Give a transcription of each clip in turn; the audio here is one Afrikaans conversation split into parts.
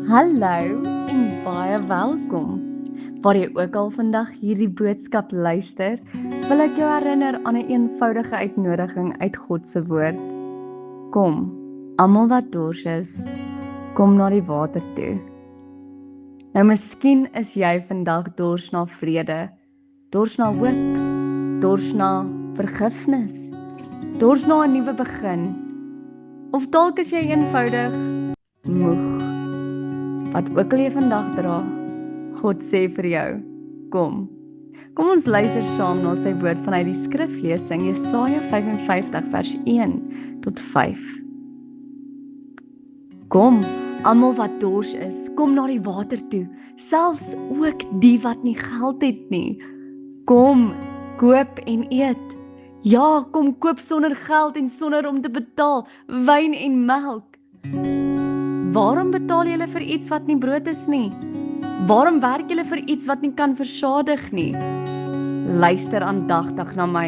Hallo en baie welkom. Waar jy ook al vandag hierdie boodskap luister, wil ek jou herinner aan 'n eenvoudige uitnodiging uit God se woord. Kom, almal wat dors is, kom na die water toe. Nou miskien is jy vandag dors na vrede, dors na hoop, dors na vergifnis, dors na 'n nuwe begin. Of dalk is jy eenvoudig moeg. Wat ook al jy vandag dra, God sê vir jou, kom. Kom ons luister saam na sy woord vanuit die skriflesing Jesaja 55 vers 1 tot 5. Kom, almal wat dors is, kom na die water toe, selfs ook die wat nie geld het nie. Kom, koop en eet. Ja, kom koop sonder geld en sonder om te betaal, wyn en melk. Waarom betaal julle vir iets wat nie brood is nie? Waarom werk julle vir iets wat nie kan versadig nie? Luister aandagtig na my,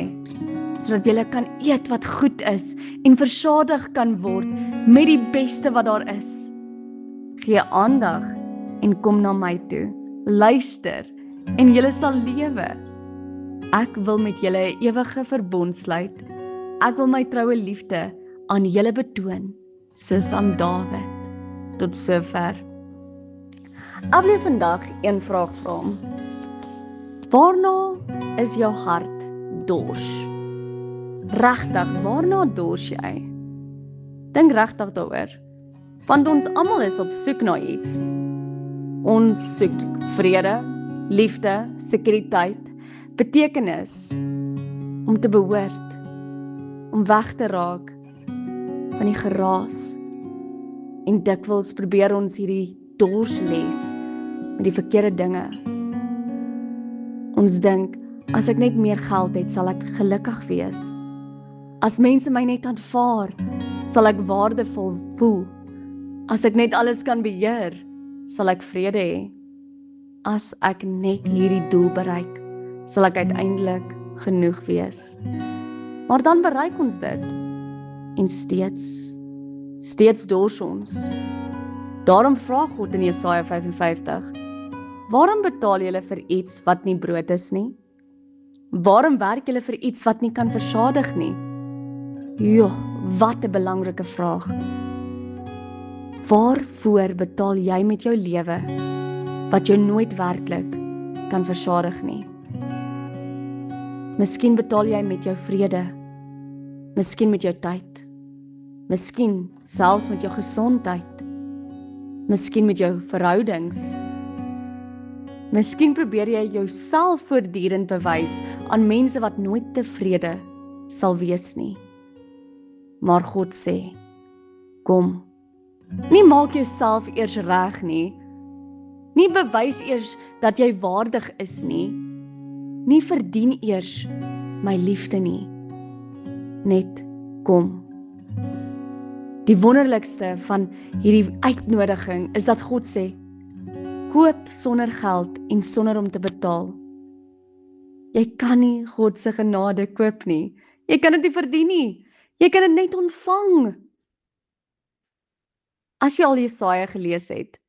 sodat julle kan eet wat goed is en versadig kan word met die beste wat daar is. Gee aandag en kom na my toe. Luister en julle sal lewe. Ek wil met julle 'n ewige verbond sluit. Ek wil my troue liefde aan julle betoon, soos aan Dawid. Tot sover. Ek wil vandag een vraag vra. Waarna is jou hart dors? Regtig, waarna dors jy? Dink regtig daaroor. Want ons almal is op soek na iets. Ons soek vrede, liefde, sekuriteit, betekenis, om te behoort, om weg te raak van die geraas. En dikwels probeer ons hierdie dorsles met die verkeerde dinge. Ons dink, as ek net meer geld het, sal ek gelukkig wees. As mense my net aanvaar, sal ek waardevol voel. As ek net alles kan beheer, sal ek vrede hê. As ek net hierdie doel bereik, sal ek uiteindelik genoeg wees. Maar dan bereik ons dit. En steeds dors ons. Daarom vra God in Jesaja 55, waarom betaal julle vir iets wat nie brood is nie? Waarom werk julle vir iets wat nie kan versadig nie? Jo, wat 'n belangrike vraag. Waarvoor betaal jy met jou lewe, wat jou nooit werklik kan versadig nie? Miskien betaal jy met jou vrede, miskien met jou tyd, miskien selfs met jou gesondheid, miskien met jou verhoudings. Miskien probeer jy jouself voortdurend bewys aan mense wat nooit tevrede sal wees nie. Maar God sê, kom, nie maak jouself eers reg nie, nie bewys eers dat jy waardig is nie verdien eers my liefde nie, net kom. Die wonderlikste van hierdie uitnodiging is dat God sê, koop sonder geld en sonder om te betaal. Jy kan nie God se genade koop nie. Jy kan dit nie verdien nie. Jy kan dit net ontvang. As jy al Jesaja gelees het,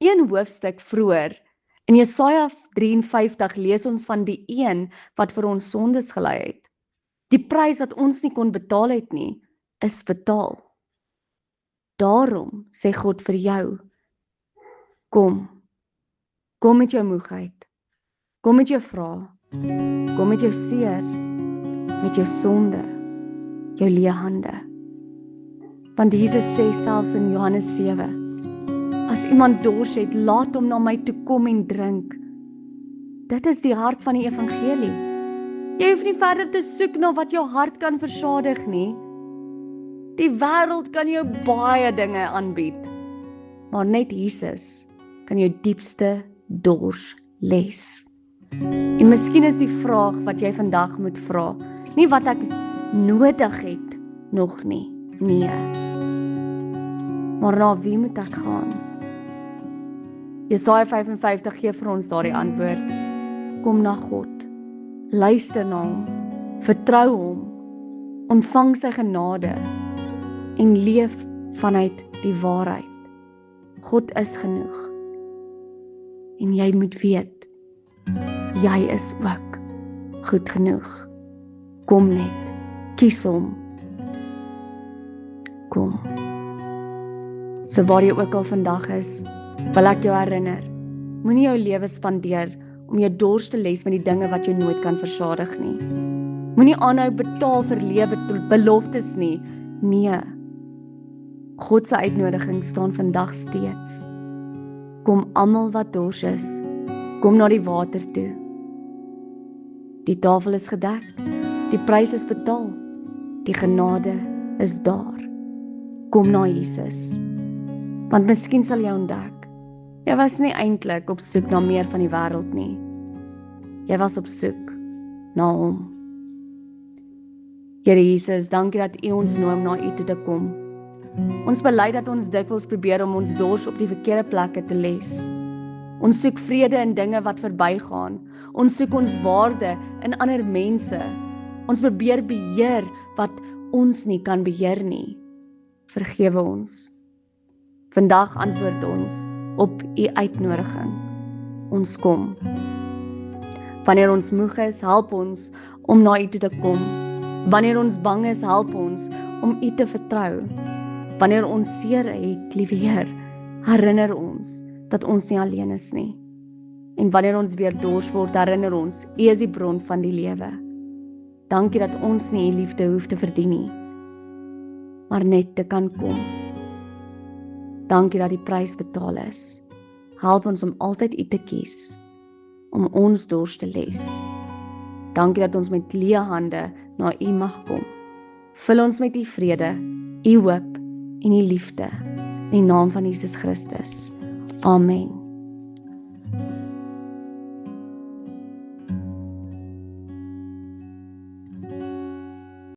een hoofstuk vroeër, in Jesaja 53 lees ons van die een wat vir ons sondes gelei het. Die prys wat ons nie kon betaal het nie, is betaal. Daarom sê God vir jou, kom met jou moegheid, kom met jou vrae, kom met jou seer, met jou sonde, jou leë hande. Want Jesus sê selfs in Johannes 7, as iemand dors het, laat hom na my toe kom en drink. Dit is die hart van die evangelie. Jy hoef nie verder te soek na wat jou hart kan versadig nie. Die wêreld kan jou baie dinge aanbied, maar net Jesus kan jou diepste dors les. En miskien is die vraag wat jy vandag moet vra, nie wat ek nodig het nog nie, nee. Maar na wie moet ek gaan? Jesaja 55 gee vir ons daardie antwoord. Kom na God, luister na hom, vertrou hom, ontvang sy genade en leef vanuit die waarheid. God is genoeg. En jy moet weet, jy is ook goed genoeg. Kom net, kies hom. Kom. So waar jy ook al vandag is, wil ek jou herinner, moenie jou lewe spandeer om jou dors te les met die dinge wat jy nooit kan versadig nie. Moenie aanhou betaal vir lewe beloftes nie. Nee. God se uitnodiging staan vandag steeds. Kom almal wat dors is, kom na die water toe. Die tafel is gedek, die prys is betaal, die genade is daar. Kom na Jesus. Want miskien sal jy ontdek, jy was nie eintlik op soek na meer van die wêreld nie. Jy was op soek na hom. Here Jesus, dankie dat U ons nooi om na U toe te kom. Ons bely dat ons dikwels probeer om ons dors op die verkeerde plekke te les. Ons soek vrede in dinge wat verbygaan. Ons soek ons waarde in ander mense. Ons probeer beheer wat ons nie kan beheer nie. Vergewe ons. Vandag antwoord ons op U uitnodiging. Ons kom. Wanneer ons moeg is, help ons om na U toe te kom. Wanneer ons bang is, help ons om U te vertrou. Wanneer ons seer het, liewe Heer, herinner ons dat ons nie alleen is nie. En wanneer ons weer dors word, herinner ons, U is die bron van die lewe. Dankie dat ons nie U liefde hoef te verdien nie, maar net te kan kom. Dankie dat die prys betaal is. Help ons om altyd U te kies, om ons dors te les. Dankie dat ons met leë hande na U mag kom. Vul ons met U vrede, U hoop en U liefde. In die naam van Jesus Christus. Amen.